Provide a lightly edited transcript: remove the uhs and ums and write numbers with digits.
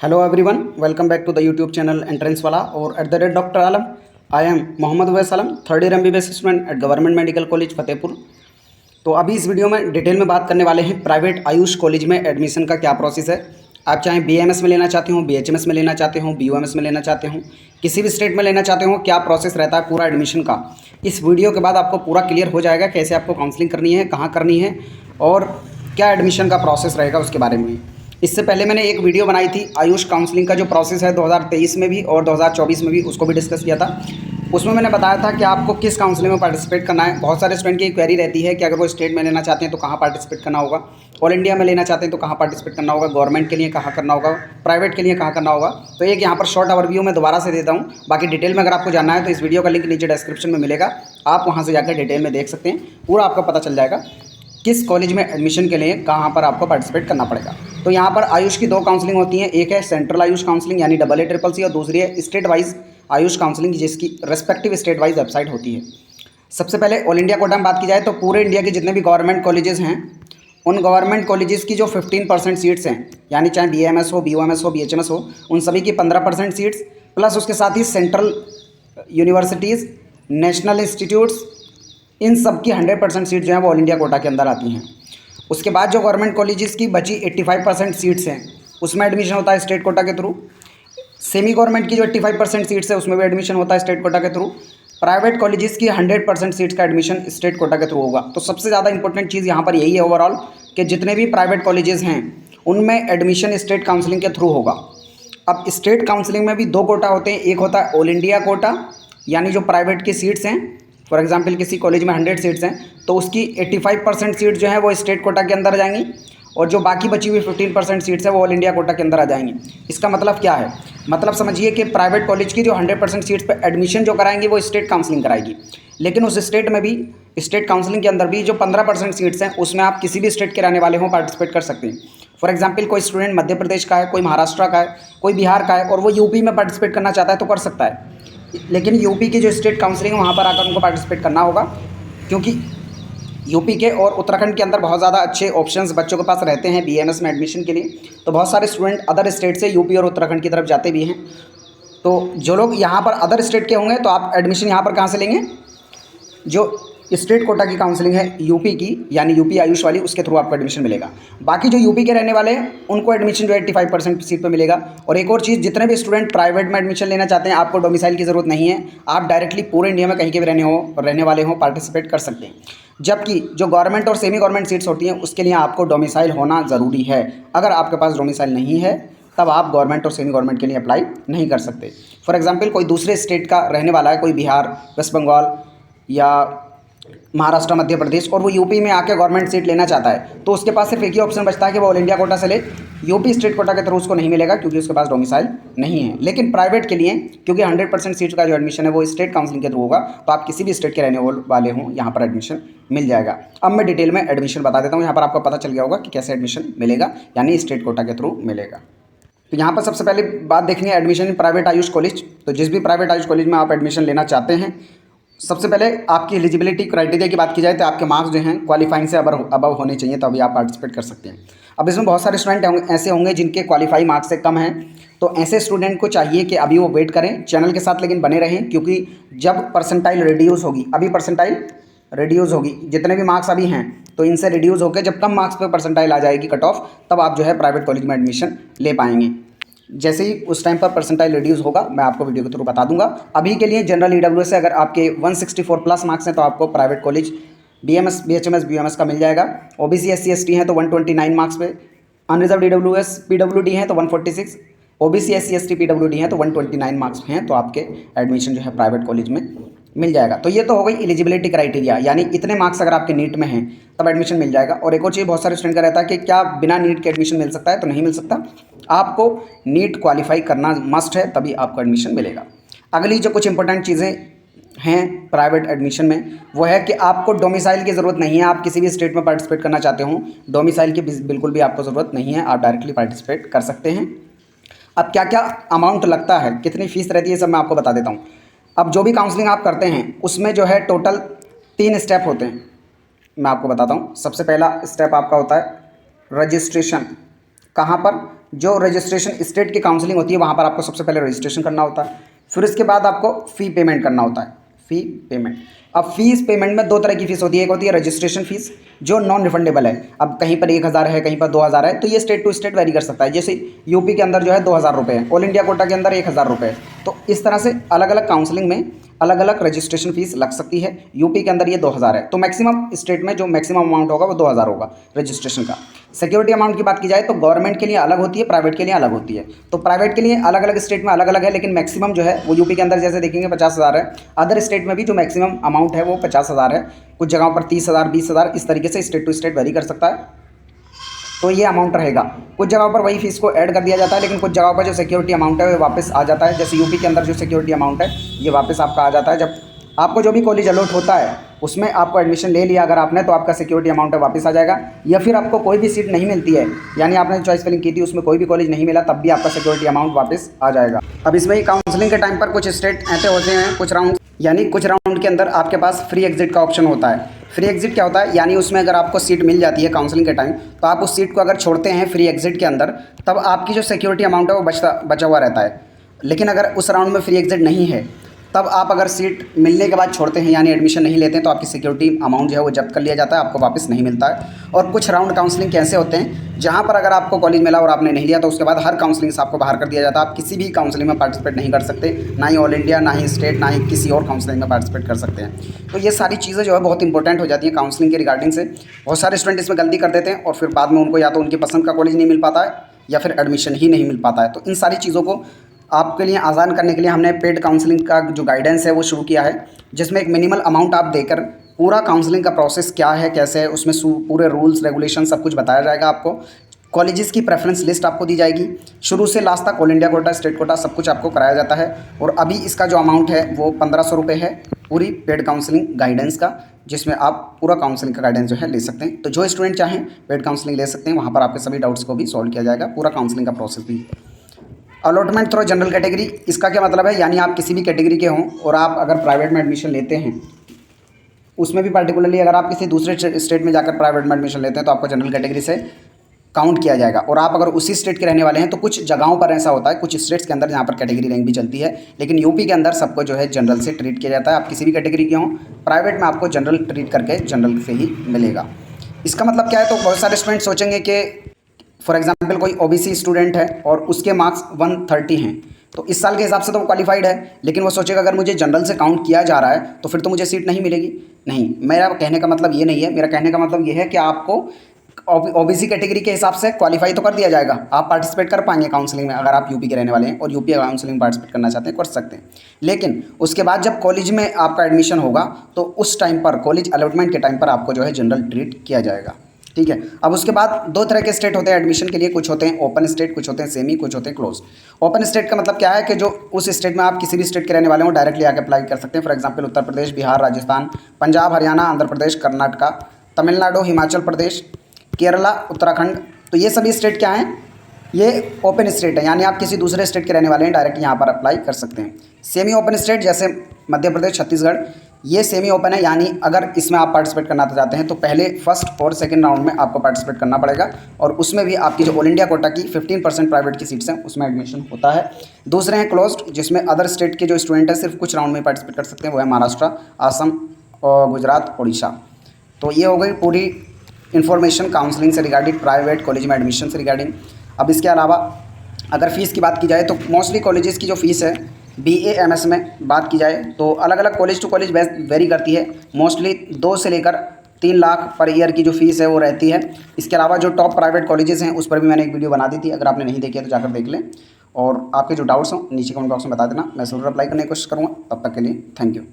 Hello everyone, welcome back to the YouTube channel entrance वाला और at the rate doctor Alam. I am Mohammad Uwais Alam, third year MBBS student at government medical college Fatehpur. तो अभी इस video में detail में बात करने वाले हैं प्राइवेट आयुष कॉलेज में एडमिशन का क्या प्रोसेस है। आप चाहे BAMS में लेना चाहते हो, BHMS में लेना चाहते हो, BOMS में लेना चाहते हो, किसी भी स्टेट में लेना चाहते हो, क्या प्रोसेस रहता है पूरा एडमिशन का, इस वीडियो के बाद आपको पूरा क्लियर हो जाएगा। कैसे आपको काउंसलिंग करनी है, कहाँ करनी है और क्या एडमिशन का प्रोसेस रहेगा उसके बारे में। इससे पहले मैंने एक वीडियो बनाई थी आयुष काउंसलिंग का जो प्रोसेस है 2023 में भी और 2024 में भी, उसको भी डिस्कस किया था। उसमें मैंने बताया था कि आपको किस काउंसलिंग में पार्टिसिपेट करना है। बहुत सारे स्टूडेंट की क्वेरी रहती है कि अगर वो स्टेट में लेना चाहते हैं तो कहाँ पार्टिसिपेट करना होगा, ऑल इंडिया में लेना चाहते हैं तो कहाँ पार्टिसिपेट करना होगा, गवर्नमेंट के लिए कहाँ करना होगा, प्राइवेट के लिए कहाँ करना होगा। तो एक यहाँ पर शॉर्ट ओवरव्यू मैं दोबारा से देता हूँ। बाकी डिटेल में अगर आपको जानना है तो इस वीडियो का लिंक नीचे डिस्क्रिप्शन में मिलेगा, आप वहाँ से जाकर डिटेल में देख सकते हैं। पूरा आपको पता चल जाएगा किस कॉलेज में एडमिशन के लिए कहाँ पर आपको पार्टिसिपेट करना पड़ेगा। तो यहाँ पर आयुष की दो काउंसलिंग होती हैं, एक है सेंट्रल आयुष काउंसलिंग यानी AA-CCC और दूसरी है स्टेट वाइज आयुष काउंसलिंग, जिसकी रेस्पेक्टिव स्टेट वाइज वेबसाइट होती है। सबसे पहले ऑल इंडिया कोटा में बात की जाए तो पूरे इंडिया के जितने भी गवर्नमेंट कॉलेजेस हैं उन गवर्नमेंट कॉलेजेस की जो 15% सीट्स हैं, यानी चाहे BAMS हो, BOMS हो, BHMS हो, उन सभी की 15% सीट्स प्लस उसके साथ ही सेंट्रल यूनिवर्सिटीज़, नेशनल इंस्टीट्यूट्स, इन सब की 100% सीट जो है वो ऑल इंडिया कोटा के अंदर आती हैं। उसके बाद जो गवर्नमेंट कॉलेजेस की बची 85% सीट्स हैं उसमें एडमिशन होता है स्टेट कोटा के थ्रू। सेमी गवर्नमेंट की जो 85% सीट्स है उसमें भी एडमिशन होता है स्टेट कोटा के थ्रू। प्राइवेट कॉलेजेस की 100% सीट्स का एडमिशन स्टेट कोटा के थ्रू होगा। तो सबसे ज़्यादा इंपॉर्टेंट चीज़ यहाँ पर यही है ओवरऑल कि जितने भी प्राइवेट कॉलेजेस हैं उनमें एडमिशन स्टेट काउंसलिंग के थ्रू होगा। अब स्टेट काउंसलिंग में भी दो कोटा होते हैं, एक होता है ऑल इंडिया कोटा यानी जो प्राइवेट की सीट्स हैं, फॉर एग्जांपल किसी कॉलेज में 100 सीट्स हैं तो उसकी 85% सीट जो है वो स्टेट कोटा के अंदर आ जाएंगी और जो बाकी बची हुई 15% सीट्स है वो ऑल इंडिया कोटा के अंदर आ जाएंगी। इसका मतलब क्या है, मतलब समझिए कि प्राइवेट कॉलेज की जो 100% सीट्स पर एडमिशन जो कराएंगी वो स्टेट काउंसलिंग कराएगी, लेकिन उस स्टेट में भी स्टेट काउंसलिंग के अंदर भी जो 15% सीट्स हैं उसमें आप किसी भी स्टेट के रहने वाले हों पार्टिसिपेट कर सकते हैं। फॉर एग्जाम्पल कोई स्टूडेंट मध्य प्रदेश का है, कोई महाराष्ट्र का है, कोई बिहार का है और वो यूपी में पार्टिसिपेट करना चाहता है तो कर सकता है, लेकिन यूपी की जो स्टेट काउंसलिंग है वहाँ पर आकर उनको पार्टिसिपेट करना होगा, क्योंकि यूपी के और उत्तराखंड के अंदर बहुत ज़्यादा अच्छे ऑप्शंस बच्चों के पास रहते हैं BAMS में एडमिशन के लिए। तो बहुत सारे स्टूडेंट अदर स्टेट से यूपी और उत्तराखंड की तरफ जाते भी हैं। तो जो लोग यहाँ पर अदर स्टेट के होंगे तो आप एडमिशन यहाँ पर कहाँ से लेंगे, जो स्टेट कोटा की काउंसलिंग है यूपी की यानी यूपी आयुष वाली, उसके थ्रू आपको एडमिशन मिलेगा। बाकी जो यूपी के रहने वाले हैं उनको एडमिशन जो 85% सीट पे मिलेगा। और एक और चीज़, जितने भी स्टूडेंट प्राइवेट में एडमिशन लेना चाहते हैं आपको डोमिसाइल की ज़रूरत नहीं है, आप डायरेक्टली पूरे इंडिया में कहीं के भी रहने वाले हों पार्टिसिपेट कर सकते हैं। जबकि जो गवर्नमेंट और सेमी गवर्नमेंट सीट्स होती हैं उसके लिए आपको डोमिसाइल होना ज़रूरी है। अगर आपके पास डोमिसाइल नहीं है तब आप गवर्नमेंट और सेमी गवर्नमेंट के लिए अप्लाई नहीं कर सकते। फॉर एग्जाम्पल कोई दूसरे स्टेट का रहने वाला है, कोई बिहार, वेस्ट बंगाल या महाराष्ट्र, मध्य प्रदेश, और वो यूपी में आके गवर्नमेंट सीट लेना चाहता है तो उसके पास सिर्फ एक ही ऑप्शन बचता है कि वो ऑल इंडिया कोटा से ले। यूपी स्टेट कोटा के थ्रू उसको नहीं मिलेगा क्योंकि उसके पास डोमिसाइल नहीं है। लेकिन प्राइवेट के लिए क्योंकि 100% सीट का जो एडमिशन है वो स्टेट काउंसलिंग के थ्रू होगा तो आप किसी भी स्टेट के रहने वाले हों यहाँ पर एडमिशन मिल जाएगा। अब मैं डिटेल में एडमिशन बता देता हूँ, यहाँ पर आपको पता चल गया होगा कि कैसे एडमिशन मिलेगा, यानी स्टेट कोटा के थ्रू मिलेगा। तो यहाँ पर सबसे पहले बात देखनी है admission in private Ayush college. तो जिस भी प्राइवेट आयुष कॉलेज में आप एडमिशन लेना चाहते हैं, सबसे पहले आपकी एलिजिबिलिटी क्राइटेरिया की बात की जाए तो आपके मार्क्स जो हैं क्वालिफाइंग से अबव होने चाहिए, तभी आप पार्टिसिपेट कर सकते हैं। अब इसमें बहुत सारे स्टूडेंट ऐसे होंगे जिनके क्वालिफाई मार्क्स से कम हैं, तो ऐसे स्टूडेंट को चाहिए कि अभी वो वेट करें चैनल के साथ, लेकिन बने रहें, क्योंकि जब परसेंटाइल रिड्यूस होगी, अभी परसेंटाइल रिड्यूस होगी, जितने भी मार्क्स अभी हैं तो इनसे रिड्यूस होकर जब कम मार्क्स पर परसेंटाइल आ जाएगी कट ऑफ, तब आप जो है प्राइवेट कॉलेज में एडमिशन ले पाएंगे। जैसे ही उस टाइम पर परसेंटाइल रिड्यूस होगा मैं आपको वीडियो के थ्रू बता दूंगा। अभी के लिए जनरल EWS से अगर आपके 164 प्लस मार्क्स हैं तो आपको private college BAMS, BHMS, BOMS का मिल जाएगा। OBC SC ST हैं तो 129 मार्क्स पे, अनरिजर्व EWS PWD हैं तो 146, OBC SC ST PWD हैं तो 129 मार्क्स हैं, तो आपके एडमिशन जो है प्राइवेट कॉलेज में मिल जाएगा। तो ये तो हो गई एलिजिबिलिटी क्राइटेरिया, यानी इतने मार्क्स अगर आपके नीट में हैं तब एडमिशन मिल जाएगा। और एक और चीज़ बहुत सारे स्टूडेंट का रहता है कि क्या बिना नीट के एडमिशन मिल सकता है, तो नहीं मिल सकता, आपको नीट क्वालिफाई करना मस्ट है तभी आपको एडमिशन मिलेगा। अगली जो कुछ इंपॉर्टेंट चीज़ें हैं प्राइवेट एडमिशन में वो है कि आपको डोमिसाइल की ज़रूरत नहीं है। आप किसी भी स्टेट में पार्टिसिपेट करना चाहते हो, डोमिसाइल की बिल्कुल भी आपको ज़रूरत नहीं है, आप डायरेक्टली पार्टिसिपेट कर सकते हैं। अब क्या क्या अमाउंट लगता है, कितनी फ़ीस रहती है, सब मैं आपको बता देता हूँ। अब जो भी काउंसलिंग आप करते हैं उसमें जो है टोटल 3 स्टेप होते हैं, मैं आपको बताता हूँ। सबसे पहला स्टेप आपका होता है रजिस्ट्रेशन। कहाँ पर? जो रजिस्ट्रेशन स्टेट की काउंसलिंग होती है वहाँ पर आपको सबसे पहले रजिस्ट्रेशन करना होता है, फिर उसके बाद आपको फ़ी पेमेंट करना होता है, फ़ी पेमेंट। अब फीस पेमेंट में दो तरह की फ़ीस होती है, एक होती है रजिस्ट्रेशन फ़ीस जो नॉन रिफंडेबल है। अब कहीं पर 1000 है, कहीं पर 2000 है, तो ये स्टेट टू स्टेट वेरी कर सकता है। जैसे यूपी के अंदर जो है 2000 रुपये है, ऑल इंडिया कोटा के अंदर 1000 रुपये है। तो इस तरह से अलग अलग काउंसलिंग में अलग अलग रजिस्ट्रेशन फीस लग सकती है। यूपी के अंदर ये 2000 है, तो मैक्सिमम स्टेट में जो मैक्सिमम अमाउंट होगा वो 2000 होगा रजिस्ट्रेशन का। सिक्योरिटी अमाउंट की बात की जाए तो गवर्नमेंट के लिए अलग होती है, प्राइवेट के लिए अलग होती है। तो प्राइवेट के लिए अलग अलग स्टेट में अलग अलग है, लेकिन मैक्सिमम जो है वो यूपी के अंदर जैसे देखेंगे 50,000 है। अदर स्टेट में भी जो मैक्सिमम अमाउंट है वो 50,000 है। कुछ जगहों पर 30,000, 20,000, इस तरीके से स्टेट टू स्टेट वेरी कर सकता है। तो ये अमाउंट रहेगा। कुछ जगहों पर वही फीस को ऐड कर दिया जाता है, लेकिन कुछ जगहों पर जो सिक्योरिटी अमाउंट है वो वापस आ जाता है। जैसे यूपी के अंदर जो सिक्योरिटी अमाउंट है ये वापस आपका आ जाता है। जब आपको जो भी कॉलेज अलॉट होता है उसमें आपको एडमिशन ले लिया अगर आपने, तो आपका सिक्योरिटी अमाउंट है वापस आ जाएगा। या फिर आपको कोई भी सीट नहीं मिलती है, यानी आपने चॉइस फिलिंग की थी उसमें कोई भी कॉलेज नहीं मिला, तब भी आपका सिक्योरिटी अमाउंट वापस आ जाएगा। अब इसमें ही काउंसलिंग के टाइम पर कुछ स्टेट ऐसे होते हैं, कुछ राउंड, यानी कुछ राउंड के अंदर आपके पास फ्री एग्जिट का ऑप्शन होता है। फ्री एग्जिट क्या होता है, यानी उसमें अगर आपको सीट मिल जाती है काउंसलिंग के टाइम, तो आप उस सीट को अगर छोड़ते हैं फ्री एग्जिट के अंदर, तब आपकी जो सिक्योरिटी अमाउंट है वो बचा हुआ रहता है। लेकिन अगर उस राउंड में फ्री एग्जिट नहीं है, तब आप अगर सीट मिलने के बाद छोड़ते हैं यानी एडमिशन नहीं लेते हैं, तो आपकी सिक्योरिटी अमाउंट जो है वो जब्त कर लिया जाता है, आपको वापस नहीं मिलता है। और कुछ राउंड काउंसलिंग कैसे होते हैं, जहाँ पर अगर आपको कॉलेज मिला और आपने नहीं लिया तो उसके बाद हर काउंसलिंग से आपको बाहर कर दिया जाता है। आप किसी भी काउंसलिंग में पार्टिसिपेट नहीं कर सकते, ना ही ऑल इंडिया, ना ही स्टेट, ना ही किसी और काउंसलिंग में पार्टिसिपेट कर सकते हैं। तो ये सारी चीज़ें जो है बहुत इंपॉर्टेंट हो जाती हैं काउंसलिंग के रिगार्डिंग से। बहुत सारे स्टूडेंट इसमें गलती कर देते हैं और फिर बाद में उनको या तो उनकी पसंद का कॉलेज नहीं मिल पाता है या फिर एडमिशन ही नहीं मिल पाता है। तो इन सारी चीज़ों को आपके लिए आसान करने के लिए हमने पेड काउंसलिंग का जो गाइडेंस है वो शुरू किया है, जिसमें एक मिनिमल अमाउंट आप देकर पूरा काउंसलिंग का प्रोसेस क्या है, कैसे है, उसमें पूरे रूल्स रेगुलेशन सब कुछ बताया जाएगा आपको। कॉलेजेस की प्रेफरेंस लिस्ट आपको दी जाएगी, शुरू से लास्ट तक all India quota, state quota सब कुछ आपको कराया जाता है। और अभी इसका जो अमाउंट है वो 1500 रुपये है पूरी पेड काउंसलिंग गाइडेंस का, जिसमें आप पूरा काउंसलिंग का गाइडेंस जो है ले सकते हैं। तो जो स्टूडेंट चाहें पेड काउंसलिंग ले सकते हैं, वहाँ पर आपके सभी डाउट्स को भी सॉल्व किया जाएगा, पूरा काउंसलिंग का प्रोसेस भी। अलॉटमेंट थ्रू जनरल कैटेगरी, इसका क्या मतलब है, यानी आप किसी भी कैटेगरी के हों और आप अगर प्राइवेट में एडमिशन लेते हैं, उसमें भी पर्टिकुलरली अगर आप किसी दूसरे स्टेट में जाकर प्राइवेट में एडमिशन लेते हैं तो आपको जनरल कैटेगरी से काउंट किया जाएगा। और आप अगर उसी स्टेट के रहने वाले हैं तो कुछ जगहों पर ऐसा होता है, कुछ स्टेट्स के अंदर जहाँ पर कैटेगरी रैंक भी चलती है, लेकिन यूपी के अंदर सबको जो है जनरल से ट्रीट किया जाता है। आप किसी भी कैटेगरी के हों, प्राइवेट में आपको जनरल ट्रीट करके जनरल से ही मिलेगा। इसका मतलब क्या है, तो बहुत सारे स्टूडेंट सोचेंगे कि फॉर एग्जाम्पल कोई ओबीसी स्टूडेंट है और उसके मार्क्स 130 हैं, तो इस साल के हिसाब से तो वो क्वालिफाइड है, लेकिन वो सोचेगा अगर मुझे जनरल से काउंट किया जा रहा है तो फिर तो मुझे सीट नहीं मिलेगी। नहीं, मेरा कहने का मतलब ये नहीं है। मेरा कहने का मतलब ये है कि आपको ओबीसी कैटेगरी के हिसाब से क्वालिफाई तो कर दिया जाएगा, आप पार्टिसिपेट कर पाएंगे काउंसलिंग में। अगर आप यूपी के रहने वाले हैं और यूपी काउंसलिंग में पार्टिसिपेट करना चाहते हैं कर सकते हैं, लेकिन उसके बाद जब कॉलेज में आपका एडमिशन होगा तो उस टाइम पर कॉलेज अलॉटमेंट के टाइम पर आपको जो है जनरल ट्रीट किया जाएगा। ठीक है। अब उसके बाद दो तरह के स्टेट होते हैं एडमिशन के लिए, कुछ होते हैं ओपन स्टेट, कुछ होते हैं सेमी, कुछ होते हैं क्लोज। ओपन स्टेट का मतलब क्या है कि जो उस स्टेट में आप किसी भी स्टेट के रहने वाले हो डायरेक्टली आके अप्लाई कर सकते हैं। For example Uttar Pradesh, Bihar, Rajasthan, Punjab, Haryana, Andhra Pradesh, Karnataka, Tamil Nadu, Himachal Pradesh, Kerala, Uttarakhand. तो ये सभी स्टेट क्या हैं, ये ओपन स्टेट है, यानी आप किसी दूसरे स्टेट के रहने वाले हैं डायरेक्ट यहाँ पर अप्लाई कर सकते हैं। सेमी ओपन स्टेट जैसे मध्य प्रदेश, छत्तीसगढ़, ये सेमी ओपन है, यानी अगर इसमें आप पार्टिसिपेट करना चाहते हैं तो पहले फर्स्ट और सेकंड राउंड में आपको पार्टिसिपेट करना पड़ेगा, और उसमें भी आपकी जो ऑल इंडिया कोटा की 15% प्राइवेट की सीट्स हैं उसमें एडमिशन होता है। दूसरे हैं क्लोज्ड, जिसमें अदर स्टेट के जो स्टूडेंट हैं सिर्फ कुछ राउंड में पार्टिसिपेट कर सकते हैं, वो है महाराष्ट्र, असम और गुजरात, उड़ीसा। तो ये हो गई पूरी इन्फॉर्मेशन काउंसलिंग से रिगार्डिंग, प्राइवेट कॉलेज में एडमिशन से रिगार्डिंग। अब इसके अलावा अगर फ़ीस की बात की जाए तो मोस्टली कॉलेजेस की जो फ़ीस है BA MS में बात की जाए तो अलग अलग कॉलेज टू कॉलेज वेरी करती है। मोस्टली 2 से लेकर 3 लाख पर ईयर की जो फ़ीस है वो रहती है। इसके अलावा जो टॉप प्राइवेट कॉलेजेस हैं उस पर भी मैंने एक वीडियो बना दी थी, अगर आपने नहीं देखी है तो जाकर देख लें। और आपके जो डाउट्स हों नीचे कमेंट बॉक्स में बता देना, मैं ज़रूर अप्लाई करने की कोशिश करूँगा। तब तक के लिए थैंक यू।